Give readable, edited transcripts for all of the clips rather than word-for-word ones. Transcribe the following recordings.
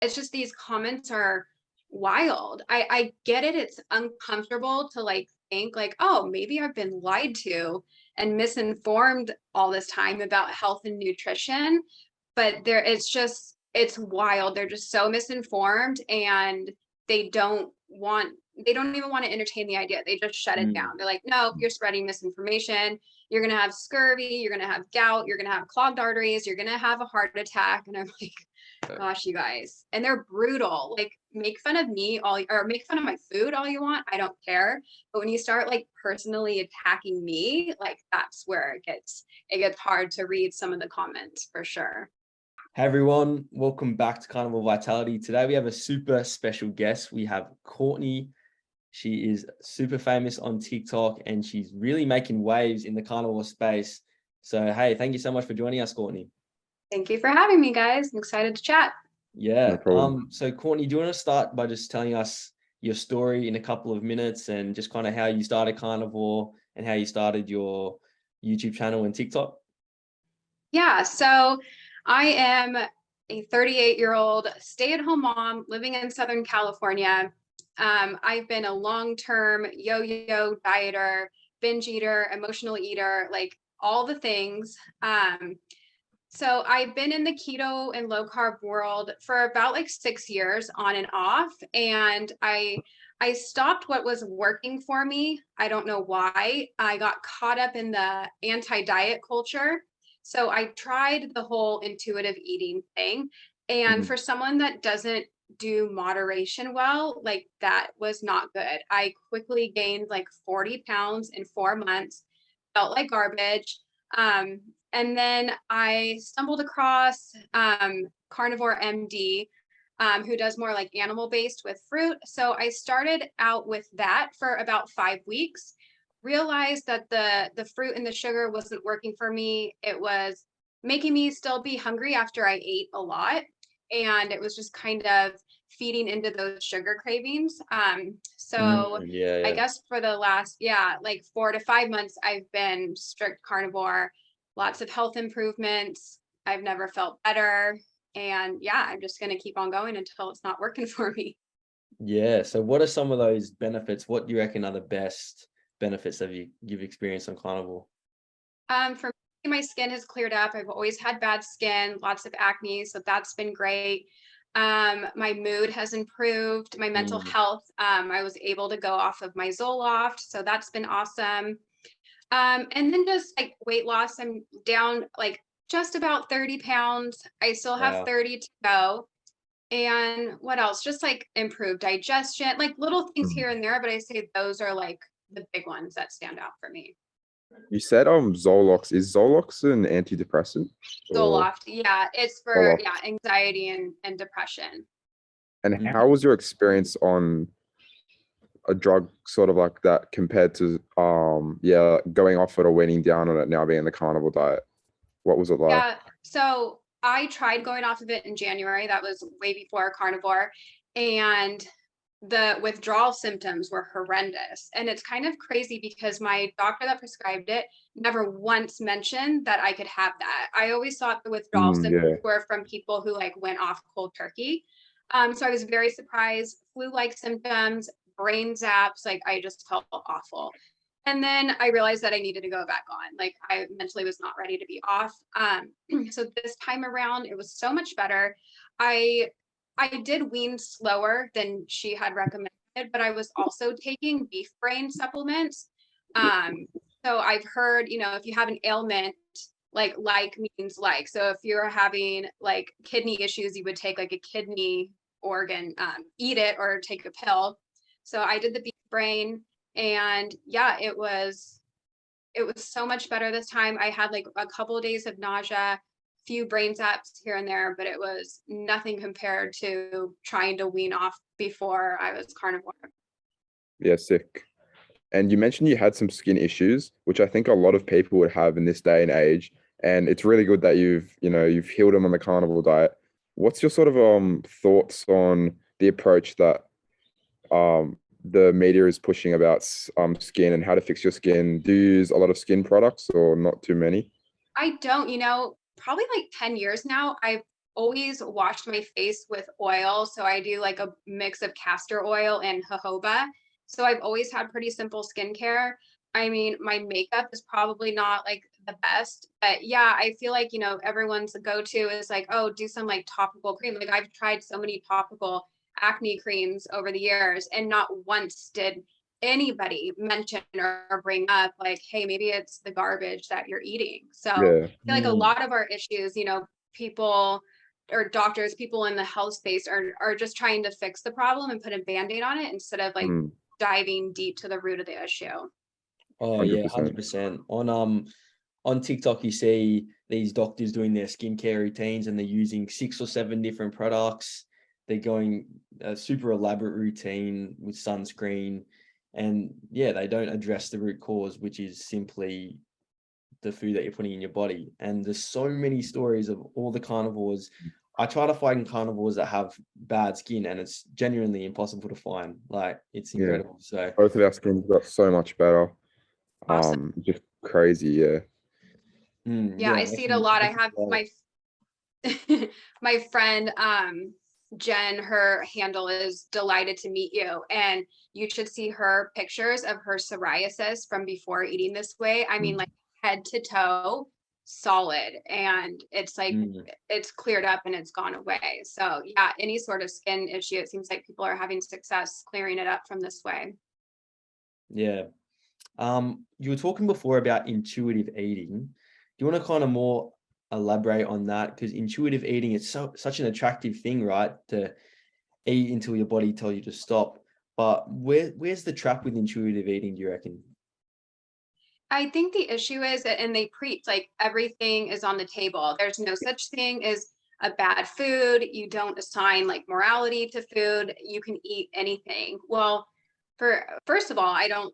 it's just these comments are wild. I get it. It's uncomfortable to like think like, oh, maybe I've been lied to and misinformed all this time about health and nutrition. But it's wild. They're just so misinformed, and they don't want they don't even want to entertain the idea. They just shut it down. They're like, no, you're spreading misinformation. You're going to have scurvy. You're going to have gout. You're going to have clogged arteries. You're going to have a heart attack. And I'm like, gosh, you guys. And they're brutal. Like, make fun of me or make fun of my food all you want. I don't care. But when you start like personally attacking me, like that's where it gets hard to read some of the comments for sure. Hey everyone, welcome back to Carnivore Vitality. Today we have a super special guest. We have Courtney. She is super famous on TikTok and she's really making waves in the carnivore space. So, hey, thank you so much for joining us, Courtney. Thank you for having me, guys. I'm excited to chat. Yeah. So Courtney, do you want to start by just telling us your story in a couple of minutes and just kind of how you started carnivore and how you started your YouTube channel and TikTok? Yeah. So I am a 38-year-old stay-at-home mom living in Southern California. I've been a long-term yo-yo dieter, binge eater, emotional eater, like all the things. So I've been in the keto and low carb world for about like 6 years on and off. And I stopped what was working for me. I don't know why. I got caught up in the anti-diet culture. So I tried the whole intuitive eating thing. And for someone that doesn't do moderation well, like that was not good. I quickly gained like 40 pounds in 4 months, felt like garbage. And then I stumbled across Carnivore MD, who does more like animal based with fruit. So I started out with that for about 5 weeks, realized that the fruit and the sugar wasn't working for me. It was making me still be hungry after I ate a lot. And it was just kind of feeding into those sugar cravings. I guess for the last, like 4 to 5 months, I've been strict carnivore, lots of health improvements. I've never felt better. And yeah, I'm just going to keep on going until it's not working for me. Yeah. So what are some of those benefits? What do you reckon are the best benefits that you've experienced on carnivore? For me, my skin has cleared up. I've always had bad skin, lots of acne. So that's been great. My mood has improved, my mental health. I was able to go off of my Zoloft. So that's been awesome. And then just like weight loss, I'm down like just about 30 pounds. I still have 30 to go. And what else? Just like improved digestion, like little things here and there. But I say those are like the big ones that stand out for me. You said Zolox. Is Zolox an antidepressant? Zoloft, yeah, it's for anxiety and depression. And how was your experience on a drug sort of like that compared to going off it or weaning down on it now being the carnivore diet? What was it like? Yeah, so I tried going off of it in January. That was way before carnivore, and the withdrawal symptoms were horrendous. And it's kind of crazy because my doctor that prescribed it never once mentioned that I could have that. I always thought the withdrawal symptoms were from people who like went off cold turkey. So I was very surprised. Flu-like symptoms, brain zaps, like I just felt awful. And then I realized that I needed to go back on. Like I mentally was not ready to be off. So this time around, it was so much better. I did wean slower than she had recommended, but I was also taking beef brain supplements. So I've heard, if you have an ailment, like means like. So if you're having like kidney issues, you would take like a kidney organ, eat it or take a pill. So I did the beef brain, and yeah, it was so much better this time. I had like a couple of days of nausea, few brain zaps here and there, but it was nothing compared to trying to wean off before I was carnivore. Yeah, sick. And you mentioned you had some skin issues, which I think a lot of people would have in this day and age. And it's really good that you've healed them on the carnivore diet. What's your sort of thoughts on the approach that the media is pushing about skin and how to fix your skin? Do you use a lot of skin products or not too many? I don't, probably like 10 years now, I've always washed my face with oil. So I do like a mix of castor oil and jojoba. So I've always had pretty simple skincare. I mean, my makeup is probably not like the best, but yeah, I feel like, everyone's go-to is like, oh, do some like topical cream. Like I've tried so many topical acne creams over the years, and not once did anybody mention or bring up like, hey, maybe it's the garbage that you're eating. So I Yeah. feel like a lot of our issues, people or doctors, people in the health space are just trying to fix the problem and put a band-aid on it instead of like diving deep to the root of the issue. Oh yeah, 100%. 100%. On TikTok, you see these doctors doing their skincare routines and they're using 6 or 7 different products. They're going a super elaborate routine with sunscreen, and yeah, they don't address the root cause, which is simply the food that you're putting in your body. And there's so many stories of all the carnivores. I try to find carnivores that have bad skin, and it's genuinely impossible to find. Like, it's Yeah. incredible. So Both of our skins got so much better. Awesome. Just crazy. Yeah. Yeah, I see it a lot. I have my my friend Jen, her handle is delighted to meet you, and you should see her pictures of her psoriasis from before eating this way. I mean, like head to toe solid, and it's like it's cleared up and it's gone away. So yeah, any sort of skin issue, it seems like people are having success clearing it up from this way. Yeah. You were talking before about intuitive eating. Do you want to kind of more elaborate on that? Because intuitive eating is such an attractive thing, right? To eat until your body tells you to stop. But where's the trap with intuitive eating, do you reckon? I think the issue is that, and they preach like everything is on the table. There's no such thing as a bad food. You don't assign like morality to food. You can eat anything. Well, first of all, I don't,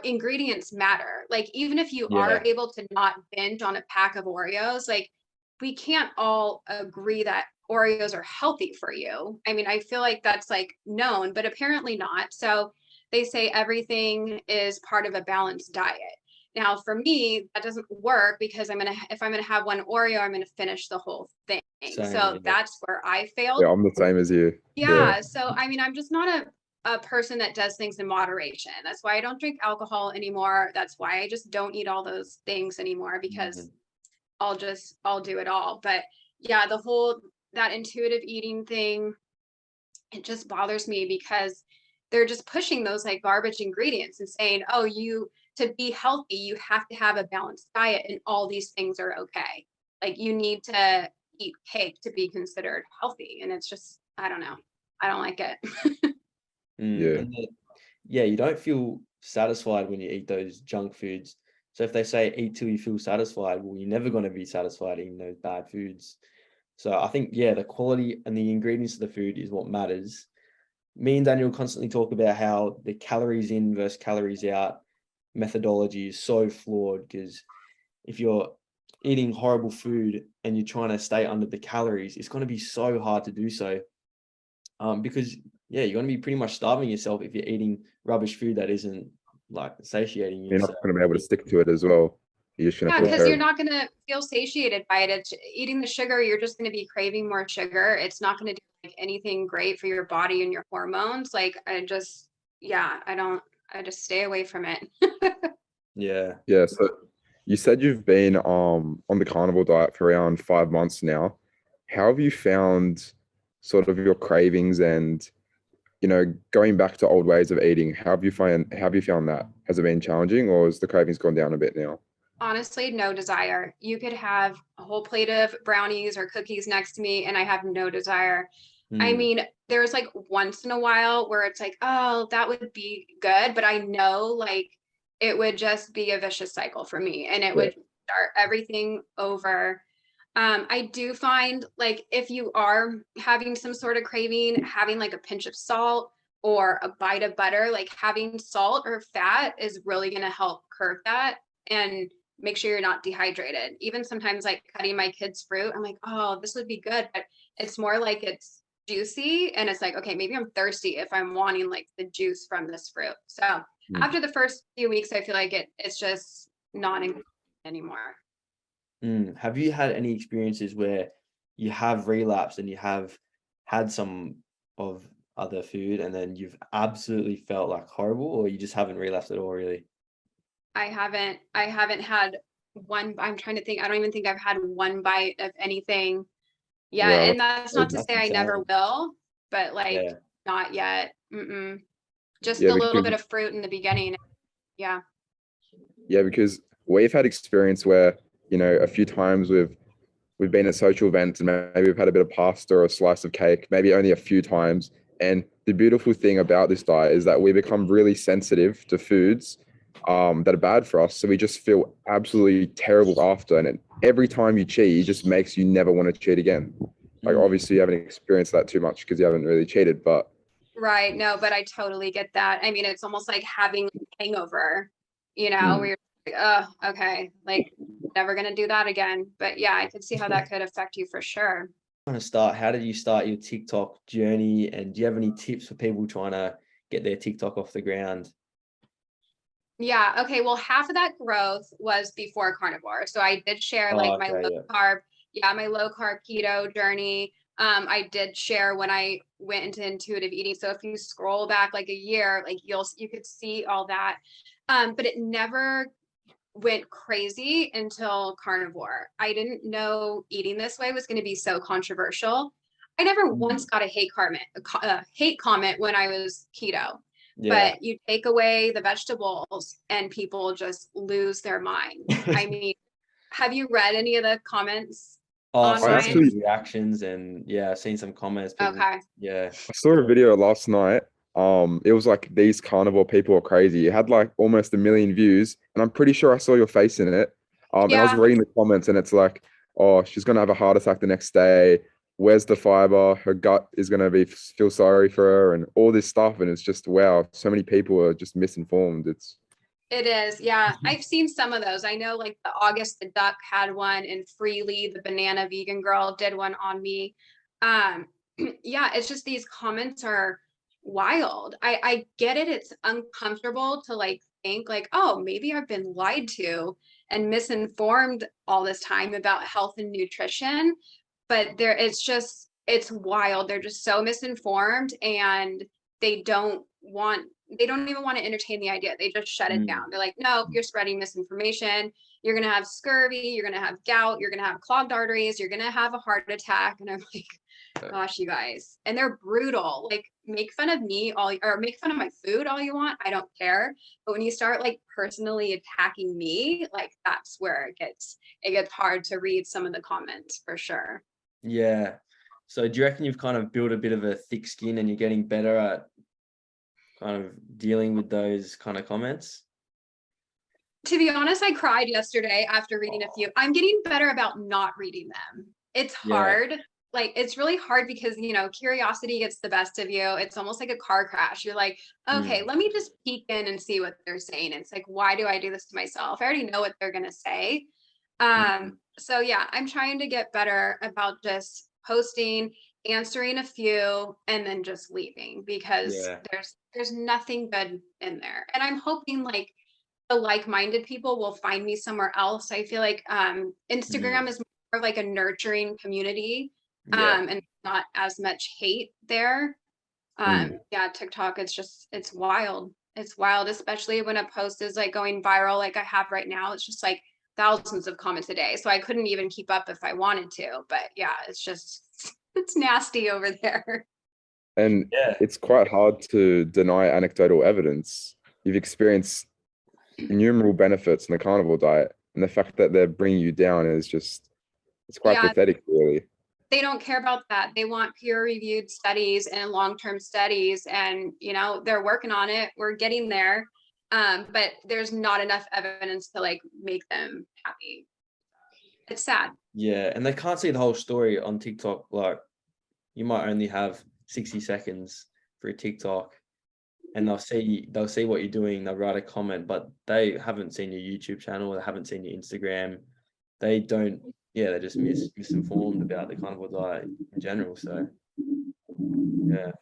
ingredients matter. Like even if you are Yeah. able to not binge on a pack of Oreos, like we can't all agree that Oreos are healthy for you. I mean, I feel like that's like known, but apparently not. So they say everything is part of a balanced diet. Now, for me, that doesn't work because if I'm gonna have one Oreo, I'm gonna finish the whole thing. So Same. Yeah. that's where I failed. Yeah, I'm the same as you. Yeah. So I mean, I'm just not a person that does things in moderation. That's why I don't drink alcohol anymore. That's why I just don't eat all those things anymore, because I'll do it all. But yeah, that intuitive eating thing, it just bothers me because they're just pushing those like garbage ingredients and saying, oh, to be healthy, you have to have a balanced diet and all these things are okay. Like you need to eat cake to be considered healthy. And it's just, I don't know. I don't like it. Yeah. And yeah, you don't feel satisfied when you eat those junk foods. So if they say eat till you feel satisfied, well, you're never going to be satisfied eating those bad foods. So I think, yeah, the quality and the ingredients of the food is what matters. Me and Daniel constantly talk about how the calories in versus calories out methodology is so flawed, because if you're eating horrible food and you're trying to stay under the calories, it's going to be so hard to do so. Because yeah, you're going to be pretty much starving yourself if you're eating rubbish food that isn't like satiating you. You're not So going to be able to stick to it as well. You're just going Yeah, to feel because you're terrible. not going to feel satiated by it. It's eating the sugar, you're just going to be craving more sugar. It's not going to do like anything great for your body and your hormones. Like I just stay away from it. yeah. Yeah. So you said you've been on the carnivore diet for around 5 months now. How have you found sort of your cravings and going back to old ways of eating? How have you found that? Has it been challenging, or has the cravings gone down a bit now? Honestly, no desire. You could have a whole plate of brownies or cookies next to me, and I have no desire. I mean, there's like once in a while where it's like, oh, that would be good. But I know like it would just be a vicious cycle for me and it Yeah. would start everything over. I do find like if you are having some sort of craving, having like a pinch of salt or a bite of butter, like having salt or fat is really going to help curb that and make sure you're not dehydrated. Even sometimes like cutting my kids' fruit, I'm like, oh, this would be good. But it's more like it's juicy and it's like, okay, maybe I'm thirsty if I'm wanting like the juice from this fruit. So after the first few weeks, I feel like it's just not anymore. Have you had any experiences where you have relapsed and you have had some of other food and then you've absolutely felt like horrible, or you just haven't relapsed at all, really? I haven't had one. I'm trying to think. I don't even think I've had one bite of anything yet. Wow. And that's not to That's say I never insane. will, but like Yeah. not yet. Just Yeah, a little because bit of fruit in the beginning. Yeah. because we've had experience where, a few times we've been at social events and maybe we've had a bit of pasta or a slice of cake, maybe only a few times. And the beautiful thing about this diet is that we become really sensitive to foods that are bad for us. So we just feel absolutely terrible after. And every time you cheat, it just makes you never want to cheat again. Like, Mm. obviously, you haven't experienced that too much because you haven't really cheated, but Right. No, but I totally get that. I mean, it's almost like having a hangover, where you're like, oh, okay, like never gonna do that again. But yeah, I could see how that could affect you for sure. How did you start your TikTok journey? And do you have any tips for people trying to get their TikTok off the ground? Yeah. Okay. Well, half of that growth was before carnivore. So I did share Oh, like my okay, low yeah. carb, my low carb keto journey. I did share when I went into intuitive eating. So if you scroll back like a year, like you could see all that. But it never went crazy until carnivore. I didn't know eating this way was going to be so controversial. I never once Mm. got a hate comment when I was keto. Yeah. But you take away the vegetables and people just lose their minds. I mean, have you read any of the comments Oh, I've I seen online? some actually reactions and yeah, I've seen some comments. People, Okay. yeah. I saw a video last night. It was like these carnivore people are crazy. It had like almost 1 million views, and I'm pretty sure I saw your face in it. And I was Yeah, reading the comments, and it's like, oh, she's gonna have a heart attack the next day. Where's the fiber? Her gut is gonna feel sorry for her, and all this stuff. And it's just wow, so many people are just misinformed. It's it is. Yeah, I've seen some of those. I know like the August the Duck had one, and Freely, the banana vegan girl, did one on me. Um, yeah, it's just these comments are wild. I get it. It's uncomfortable to like think like, oh, maybe I've been lied to and misinformed all this time about health and nutrition. But it's wild. They're just so misinformed, and they don't want they don't even want to entertain the idea. They just shut it Mm. down. They're like, no, you're spreading misinformation. You're going to have scurvy. You're going to have gout. You're going to have clogged arteries. You're going to have a heart attack. And I'm like, gosh, you guys. And they're brutal. Like, make fun of me or make fun of my food all you want. I don't care. But when you start like personally attacking me, like that's where it gets hard to read some of the comments for sure. Yeah. So do you reckon you've kind of built a bit of a thick skin and you're getting better at kind of dealing with those kind of comments? To be honest, I cried yesterday after reading a few. I'm getting better about not reading them. It's Yeah. hard. Like, it's really hard because, curiosity gets the best of you. It's almost like a car crash. You're like, okay, Mm. let me just peek in and see what they're saying. It's like, why do I do this to myself? I already know what they're going to say. Mm. So yeah, I'm trying to get better about just posting, answering a few, and then just leaving because Yeah. there's nothing good in there. And I'm hoping like the like-minded people will find me somewhere else. I feel like Mm. Instagram is more of like a nurturing community, Yeah. and not as much hate there. mm, Yeah, TikTok, it's wild. It's wild, especially when a post is like going viral like I have right now. It's just like thousands of comments a day. So I couldn't even keep up if I wanted to. But yeah, it's just it's nasty over there. and Yeah. it's quite hard to deny anecdotal evidence. You've experienced innumerable benefits in the carnivore diet, and the fact that they're bringing you down is just it's quite Yeah, pathetic, really. they don't care about that. They want peer-reviewed studies and long-term studies, and they're working on it. We're getting there, but there's not enough evidence to like make them happy. It's sad. Yeah. And they can't see the whole story on TikTok. Like, you might only have 60 seconds for a TikTok and they'll see what you're doing, they'll write a comment, but they haven't seen your YouTube channel, they haven't seen your Instagram. They don't, yeah, they're just misinformed about the carnivore diet in general. So yeah.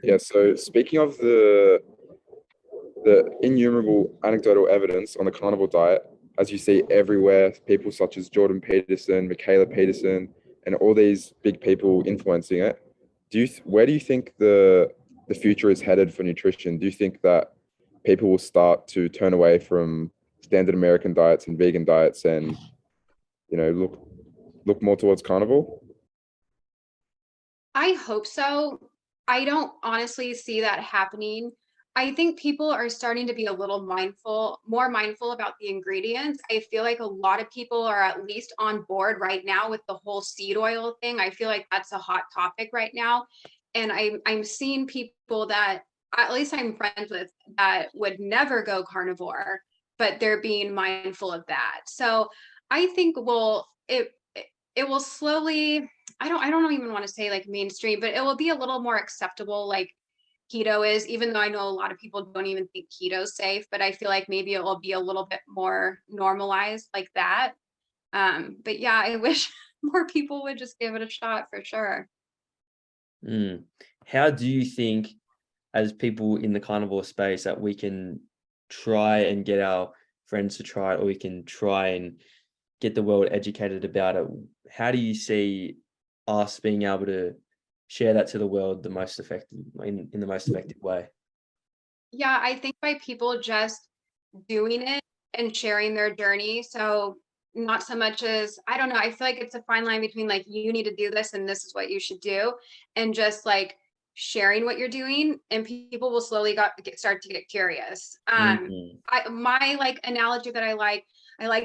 Yeah. So speaking of the innumerable anecdotal evidence on the carnivore diet, as you see everywhere, people such as Jordan Peterson, Michaela Peterson, and all these big people influencing it. Where do you think the future is headed for nutrition? Do you think that people will start to turn away from standard American diets and vegan diets and, look more towards carnivore? I hope so. I don't honestly see that happening. I think people are starting to be a little more mindful about the ingredients. I feel like a lot of people are at least on board right now with the whole seed oil thing. I feel like that's a hot topic right now. And I'm seeing people that at least I'm friends with that would never go carnivore, but they're being mindful of that. So I think it will slowly, I don't even want to say like mainstream, but it will be a little more acceptable like keto is, even though I know a lot of people don't even think keto's safe, but I feel like maybe it will be a little bit more normalized like that. But yeah, I wish more people would just give it a shot for sure. Mm. How do you think, as people in the carnivore space, that we can try and get our friends to try it, or we can try and get the world educated about it? How do you see us being able to share that to the world the most effective in the most effective way? Yeah, I think by people just doing it and sharing their journey. So not so much as, I don't know, I feel like it's a fine line between like you need to do this and this is what you should do, and just like sharing what you're doing, and people will slowly start to get curious. Mhm. My like analogy that I like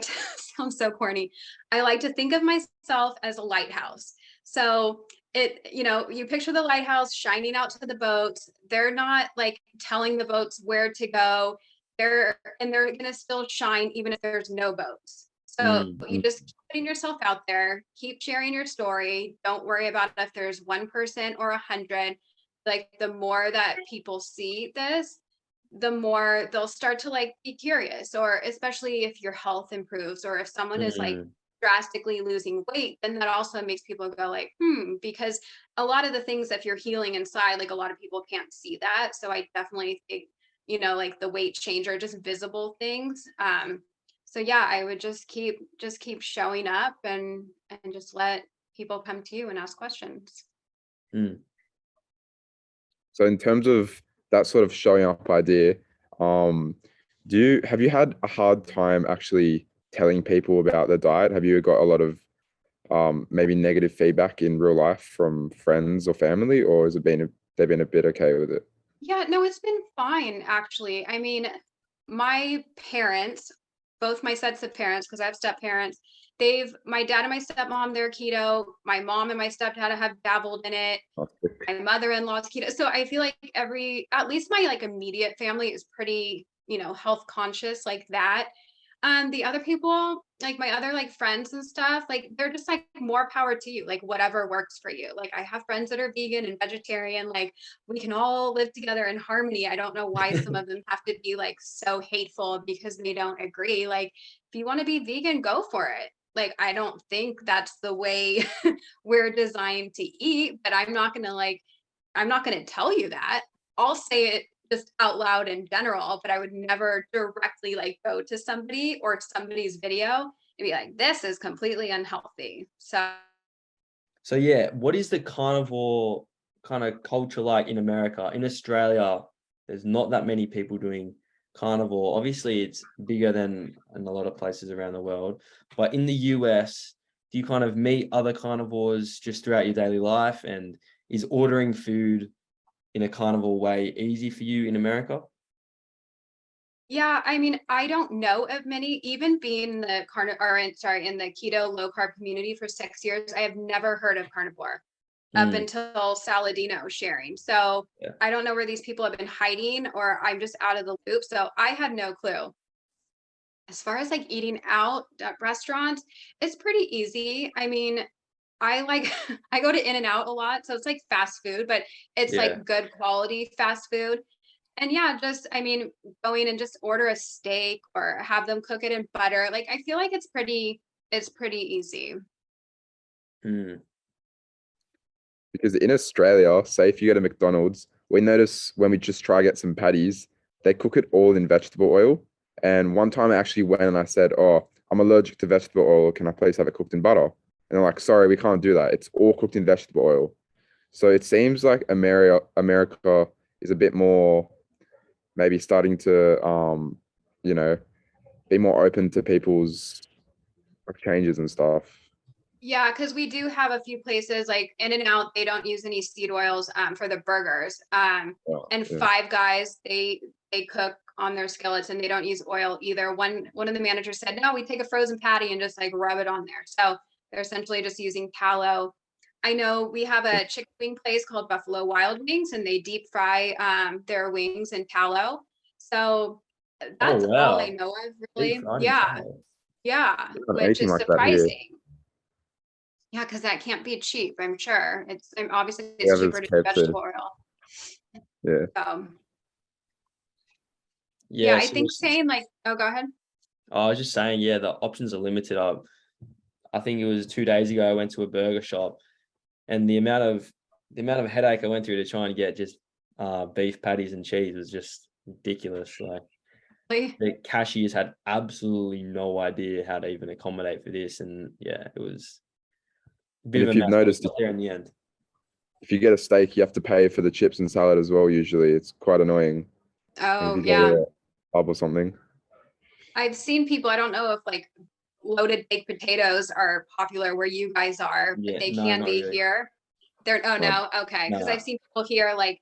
to sound so corny. I like to think of myself as a lighthouse. So you picture the lighthouse shining out to the boats. They're not like telling the boats where to go. They're going to still shine even if there's no boats. So you Mhm. just keep putting yourself out there, keep sharing your story. Don't worry about if there's 1% or 100. Like the more that people see this, the more they'll start to like be curious, or especially if your health improves, or if someone is like Mm. drastically losing weight, then that also makes people go like, because a lot of the things, if you're healing inside, like a lot of people can't see that. So I definitely think, like the weight change are just visible things. So yeah, I would just keep showing up and just let people come to you and ask questions. Mm. So in terms of that sort of showing up idea, um, have you had a hard time actually telling people about the diet? Have you got a lot of maybe negative feedback in real life from friends or family, or has it been they've been a bit okay with it? Yeah, no, it's been fine actually. I mean, my parents, both my sets of parents, because I have step parents, my dad and my stepmom, they're keto. My mom and my stepdad have dabbled in it. My mother-in-law's keto. So I feel like at least my like immediate family is pretty, health conscious like that. The other people, like my other like friends and stuff, like they're just like more power to you, like whatever works for you. Like I have friends that are vegan and vegetarian, like we can all live together in harmony. I don't know why some of them have to be like so hateful because they don't agree. Like if you want to be vegan, go for it. Like I don't think that's the way we're designed to eat, but I'm not going to tell you that. I'll say it just out loud in general, but I would never directly like go to somebody or somebody's video and be like, this is completely unhealthy. So yeah, what is the carnivore kind of culture like in America? In Australia, there's not that many people doing carnivore. Obviously, it's bigger than in a lot of places around the world. But in the US, do you kind of meet other carnivores just throughout your daily life? And is ordering food in a carnivore way easy for you in America? Yeah, I mean, I don't know of many, even being in the in the keto low carb community for 6 years, I have never heard of carnivore up Mm, until Saladino sharing. So yeah. I don't know where these people have been hiding, or I'm just out of the loop. So I had no clue. As far as like eating out at restaurants, it's pretty easy. I mean, I like I go to In and Out a lot, so it's like fast food, but it's Yeah. like good quality fast food. And yeah, just I mean, going and just order a steak or have them cook it in butter. Like I feel like it's pretty easy. Mm, Because in Australia, say if you go to McDonald's, we notice when we just try get some patties, they cook it all in vegetable oil. And one time I actually went and I said, "Oh, I'm allergic to vegetable oil. Can I please have it cooked in butter?" And they're like, "Sorry, we can't do that. It's all cooked in vegetable oil." So it seems like America is a bit more maybe starting to you know, be more open to people's like changes and stuff. Yeah, because we do have a few places like In and Out, they don't use any seed oils for the burgers. Oh, And yeah. Five Guys, they cook on their skillets and they don't use oil either. One of the managers said, no, we take a frozen patty and just like rub it on there. So they're essentially just using tallow. I know we have a chicken wing place called Buffalo Wild Wings, and they deep fry their wings in tallow. So Oh that's all I wow. know of, Deep really. fried in Yeah, tallow. yeah, We don't have which anything is like that here. surprising. Yeah, because that can't be cheap, I'm sure. Obviously Yeah, it's but it's cheaper to do KFC. vegetable oil. Yeah. So yeah, Yeah, I so think saying like, oh, go ahead. I was just saying, yeah, the options are limited. I think it was 2 days ago I went to a burger shop, and the amount of headache I went through to try and get just beef patties and cheese was just ridiculous. Like Really? the cashiers had absolutely no idea how to even accommodate for this, and yeah, it was a bit And of a if you've mess, but we noticed, got there in the end. if you get a steak, you have to pay for the chips and salad as well. Usually, it's quite annoying. And if Oh you go yeah. to a pub or something, I've seen people, I don't know if like loaded baked potatoes are popular where you guys are, but Yeah, they no, can not be really. here. They're, oh no, no, okay. Because I've No. seen people here like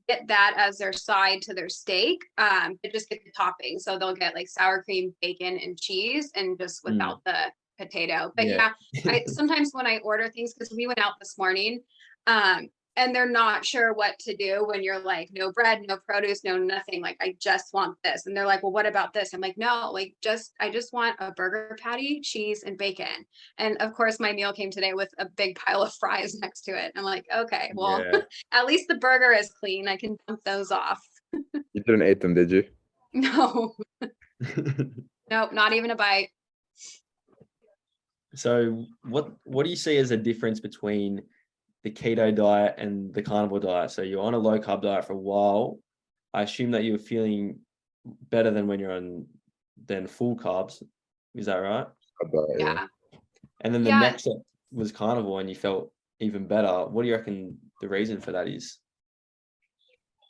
get that as their side to their steak, but just get the topping. So they'll get like sour cream, bacon, and cheese, and just Mm, without the potato. But yeah. yeah, I sometimes when I order things, because we went out this morning, um, and they're not sure what to do when you're like, no bread, no produce, no nothing. Like, I just want this. And they're like, well, what about this? I'm like, no, like I just want a burger patty, cheese, and bacon. And of course, my meal came today with a big pile of fries next to it. I'm like, okay, well, Yeah. at least the burger is clean. I can dump those off. you didn't eat them, did you? No, nope, not even a bite. So what do you see as a difference between the keto diet and the carnivore diet? So you're on a low carb diet for a while. I assume that you're feeling better than when you're on than full carbs. Is that right? Yeah. Yeah. And then the Yeah. next step was carnivore and you felt even better. What do you reckon the reason for that is?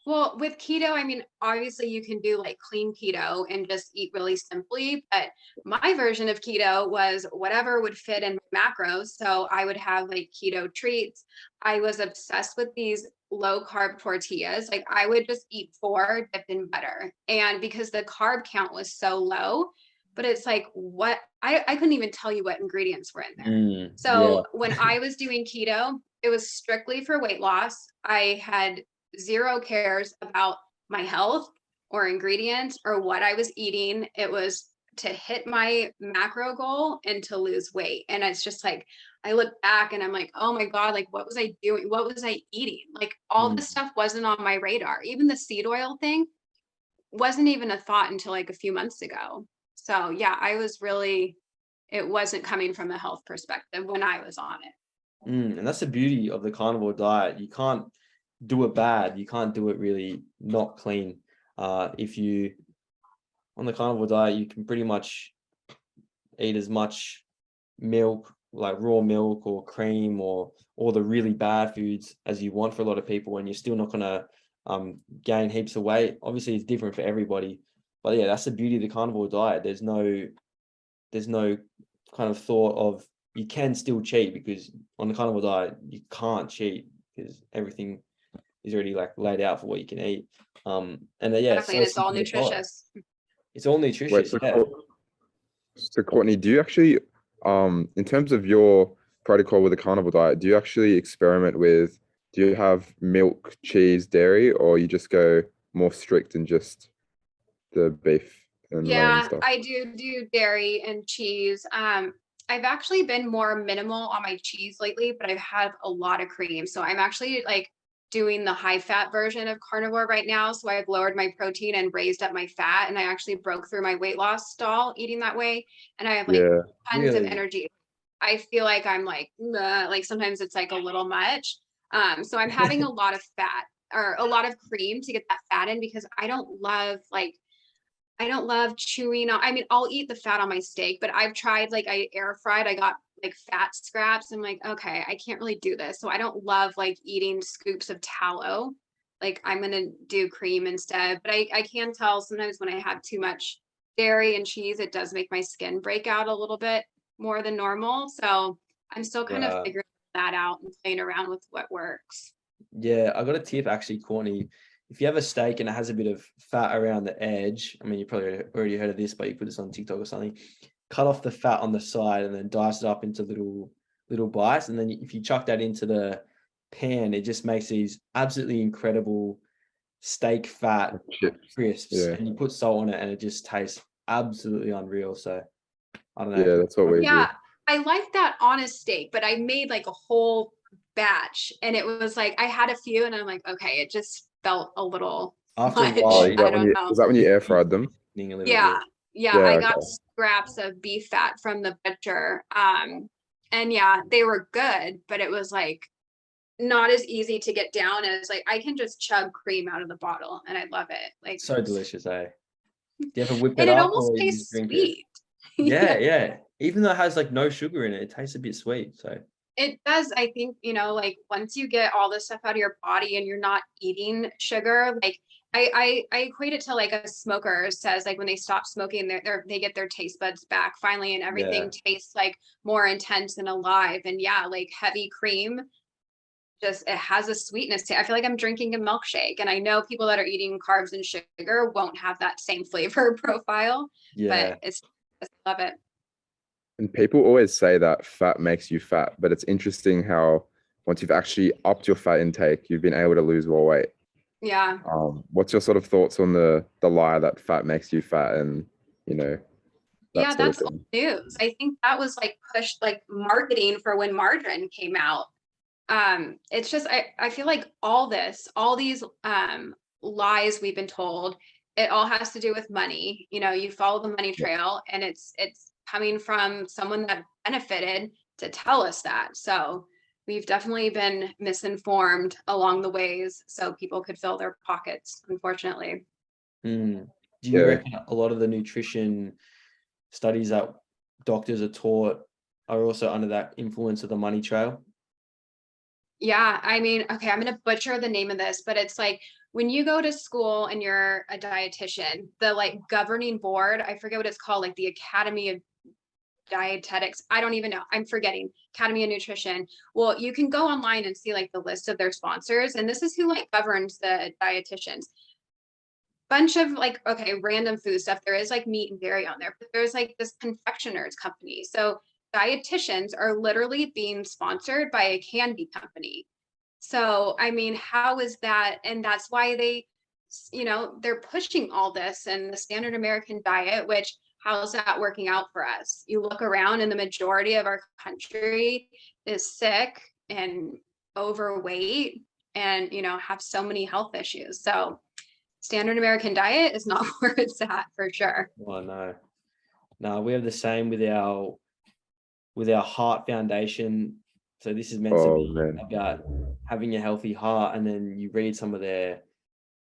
Well, with keto, I mean, obviously you can do like clean keto and just eat really simply, but my version of keto was whatever would fit in my macros. So I would have like keto treats. I was obsessed with these low carb tortillas. Like I would just eat four dipped in butter. And because the carb count was so low, but it's like what I couldn't even tell you what ingredients were in there. Yeah. So when I was doing keto, it was strictly for weight loss. I had zero cares about my health or ingredients or what I was eating. It was to hit my macro goal and to lose weight. And it's just like, I look back and I'm like, oh my God, like what was I doing? What was I eating? Like all this stuff wasn't on my radar. Even the seed oil thing wasn't even a thought until like a few months ago. So yeah, it wasn't coming from a health perspective when I was on it. And that's the beauty of the carnivore diet. You can't do it bad. You can't do it really not clean. If you on the carnivore diet, you can pretty much eat as much milk, like raw milk or cream or all the really bad foods as you want for a lot of people, and you're still not gonna gain heaps of weight. Obviously, it's different for everybody, but yeah, that's the beauty of the carnivore diet. There's no kind of thought of you can still cheat, because on the carnivore diet you can't cheat because everything is already like laid out for what you can eat. And yeah, it's Exactly. so And it's all simple to follow. nutritious. It's all Wait, nutritious, so, yeah. so Courtney, do you actually, in terms of your protocol with the carnivore diet, do you actually experiment with, do you have milk, cheese, dairy, or you just go more strict and just the beef and lamb and Yeah, stuff? I do dairy and cheese. I've actually been more minimal on my cheese lately, but I've had a lot of cream. So I'm actually like doing the high fat version of carnivore right now. So I've lowered my protein and raised up my fat, and I actually broke through my weight loss stall eating that way. And I have like Yeah, tons of Really? energy. I feel like I'm like sometimes it's like a little much. So I'm having a lot of fat or a lot of cream to get that fat in because I don't love like I don't love chewing on, I mean, I'll eat the fat on my steak, but I've tried, like, I air fried, I got like fat scraps. I'm like, okay, I can't really do this. So I don't love like eating scoops of tallow. Like I'm gonna do cream instead. But I can tell sometimes when I have too much dairy and cheese, it does make my skin break out a little bit more than normal. So I'm still kind of Yeah. figuring that out and playing around with what works. Yeah, I got a tip actually, Courtney. If you have a steak and it has a bit of fat around the edge, I mean, you probably already heard of this, but you put this on TikTok or something. Cut off the fat on the side and then dice it up into little bites. And then if you chuck that into the pan, it just makes these absolutely incredible steak fat Chips. crisps. Yeah. And you put salt on it and it just tastes absolutely unreal. So I don't know. Yeah, that's what we do. Yeah, I like that on a steak, but I made like a whole batch and it was like I had a few and I'm like, okay, it just felt a little After a much. while, Is that I when don't know. is that when you air fried them? a little Yeah, bit. yeah, Yeah, I okay. got scraps of beef fat from the butcher. And yeah, they were good, but it was like not as easy to get down as like I can just chug cream out of the bottle and I love it. Like So delicious, eh? Do you ever whip it and it up almost or you just tastes drink it? sweet. Yeah, yeah. Even though it has like no sugar in it, it tastes a bit sweet. So It does. I think, like once you get all this stuff out of your body and you're not eating sugar, like I equate it to like a smoker says like when they stop smoking, they get their taste buds back finally and everything tastes like more intense and alive. And yeah, like heavy cream, just it has a sweetness to it. I feel like I'm drinking a milkshake. And I know people that are eating carbs and sugar won't have that same flavor profile, yeah. but I love it. And people always say that fat makes you fat, but it's interesting how once you've actually upped your fat intake, you've been able to lose more weight. Yeah. What's your sort of thoughts on the lie that fat makes you fat and that Yeah, sort of that's thing? old news. I think that was like pushed like marketing for when margarine came out. It's just I feel like all these lies we've been told, it all has to do with money. You follow the money trail and it's coming from someone that benefited to tell us that. So we've definitely been misinformed along the ways so people could fill their pockets, unfortunately. Mm. Do you Yeah. reckon a lot of the nutrition studies that doctors are taught are also under that influence of the money trail? Yeah, I mean, okay, I'm going to butcher the name of this, but it's like when you go to school and you're a dietitian, the like governing board, I forget what it's called, like the Academy of Dietetics. I don't even know. I'm forgetting. Academy of Nutrition. Well, you can go online and see like the list of their sponsors, and this is who like governs the dietitians. Bunch of like, okay, random food stuff. There is like meat and dairy on there, but there's like this confectioners company. So dietitians are literally being sponsored by a candy company. So, I mean, how is that? And that's why they're pushing all this and the standard American diet, which how's that working out for us? You look around and the majority of our country is sick and overweight and, have so many health issues. So standard American diet is not where it's at for sure. Oh no, we have the same with our heart foundation. So this is meant to be about having a healthy heart, and then you read some of their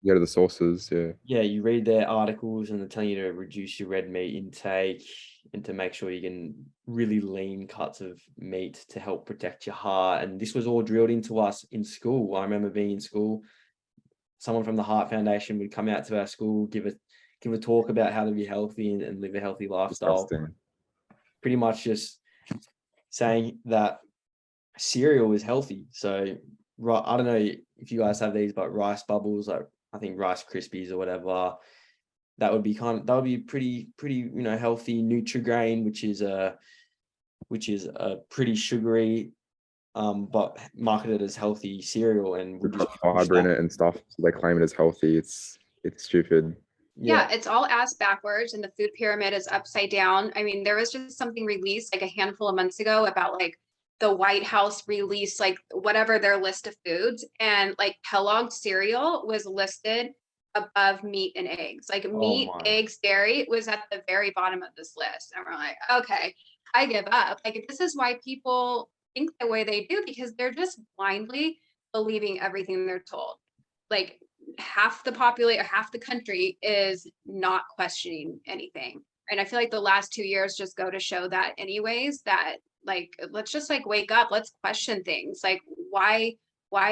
Go to the sources. you read their articles and they're telling you to reduce your red meat intake and to make sure you can really lean cuts of meat to help protect your heart. And this was all drilled into us in school. I remember being in school, someone from the Heart Foundation would come out to our school, give a talk about how to be healthy and live a healthy lifestyle. Disgusting. Pretty much just saying that cereal is healthy. So I don't know if you guys have these, but rice bubbles, like I think Rice Krispies or whatever, that would be pretty healthy. Nutri-Grain, which is a pretty sugary but marketed as healthy cereal, and With fiber in it and stuff, so they claim it as healthy. It's stupid. Yeah, it's all ass backwards and the food pyramid is upside down. I mean, there was just something released like a handful of months ago about like the White House released like whatever their list of foods, and like Kellogg's cereal was listed above meat and eggs. Like meat, eggs, dairy was at the very bottom of this list. And we're like, okay, I give up. Like this is why people think the way they do, because they're just blindly believing everything they're told. Like half the country is not questioning anything. And I feel like the last 2 years just go to show that anyways, that like, let's just like wake up, let's question things. Like, why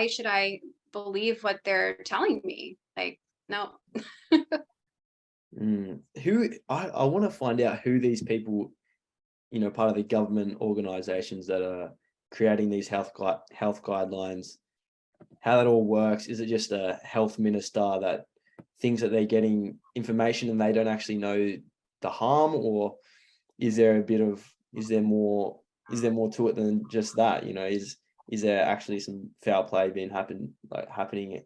should I believe what they're telling me? Like, no. I want to find out who these people, part of the government organizations that are creating these health guidelines, how that all works. Is it just a health minister that thinks that they're getting information and they don't actually know the harm, or is there more to it than just that? Is there actually some foul play happening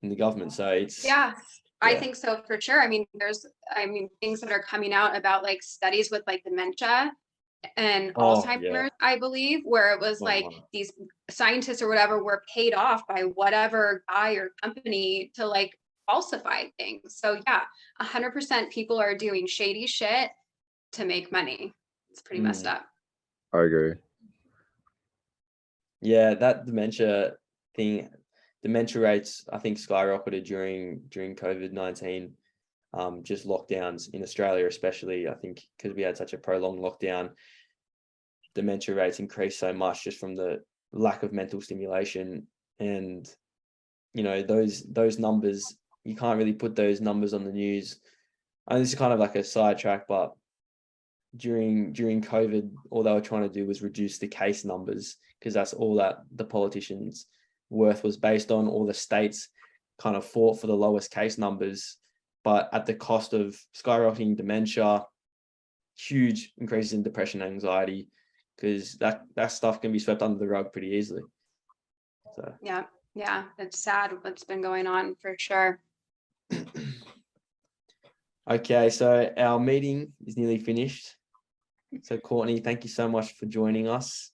in the government? So it's I think so for sure. I mean, there's things that are coming out about like studies with like dementia and Alzheimer's, I believe, where it was like these scientists or whatever were paid off by whatever guy or company to like falsify things. So yeah, 100% people are doing shady shit to make money. It's pretty messed up. I agree. Yeah, that dementia rates, I think, skyrocketed during COVID-19, just lockdowns in Australia, especially, I think, because we had such a prolonged lockdown. Dementia rates increased so much just from the lack of mental stimulation. And, those numbers, you can't really put those numbers on the news. And this is kind of like a sidetrack, but during COVID, all they were trying to do was reduce the case numbers, because that's all that the politicians' worth was based on. All the states kind of fought for the lowest case numbers, but at the cost of skyrocketing dementia, huge increases in depression, anxiety, because that stuff can be swept under the rug pretty easily. So yeah, it's sad what's been going on for sure. Okay, so our meeting is nearly finished. So Courtney, thank you so much for joining us.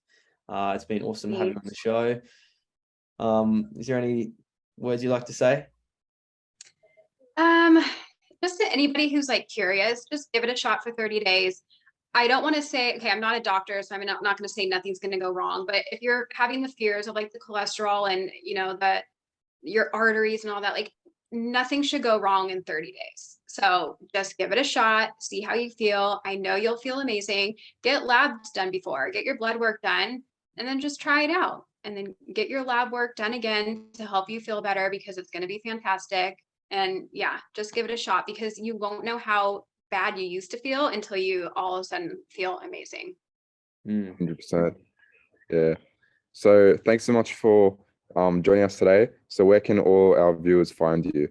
It's been awesome having you on the show. Is there any words you'd like to say? Just to anybody who's like curious, just give it a shot for 30 days. I don't want to say, okay, I'm not a doctor, so I'm not going to say nothing's going to go wrong. But if you're having the fears of like the cholesterol and, your arteries and all that, like nothing should go wrong in 30 days. So just give it a shot, see how you feel. I know you'll feel amazing. Get labs done before, get your blood work done, and then just try it out. And then get your lab work done again to help you feel better, because it's going to be fantastic. And yeah, just give it a shot, because you won't know how bad you used to feel until you all of a sudden feel amazing. 100%. Yeah. So thanks so much for joining us today. So where can all our viewers find you?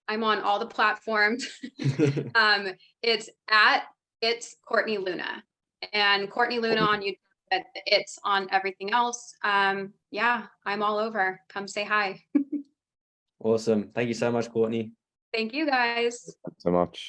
I'm on all the platforms. It's Courtney Luna, and Courtney Luna on YouTube. But it's on everything else. Yeah, I'm all over. Come say hi. Awesome. Thank you so much, Courtney. Thank you guys. Thanks so much.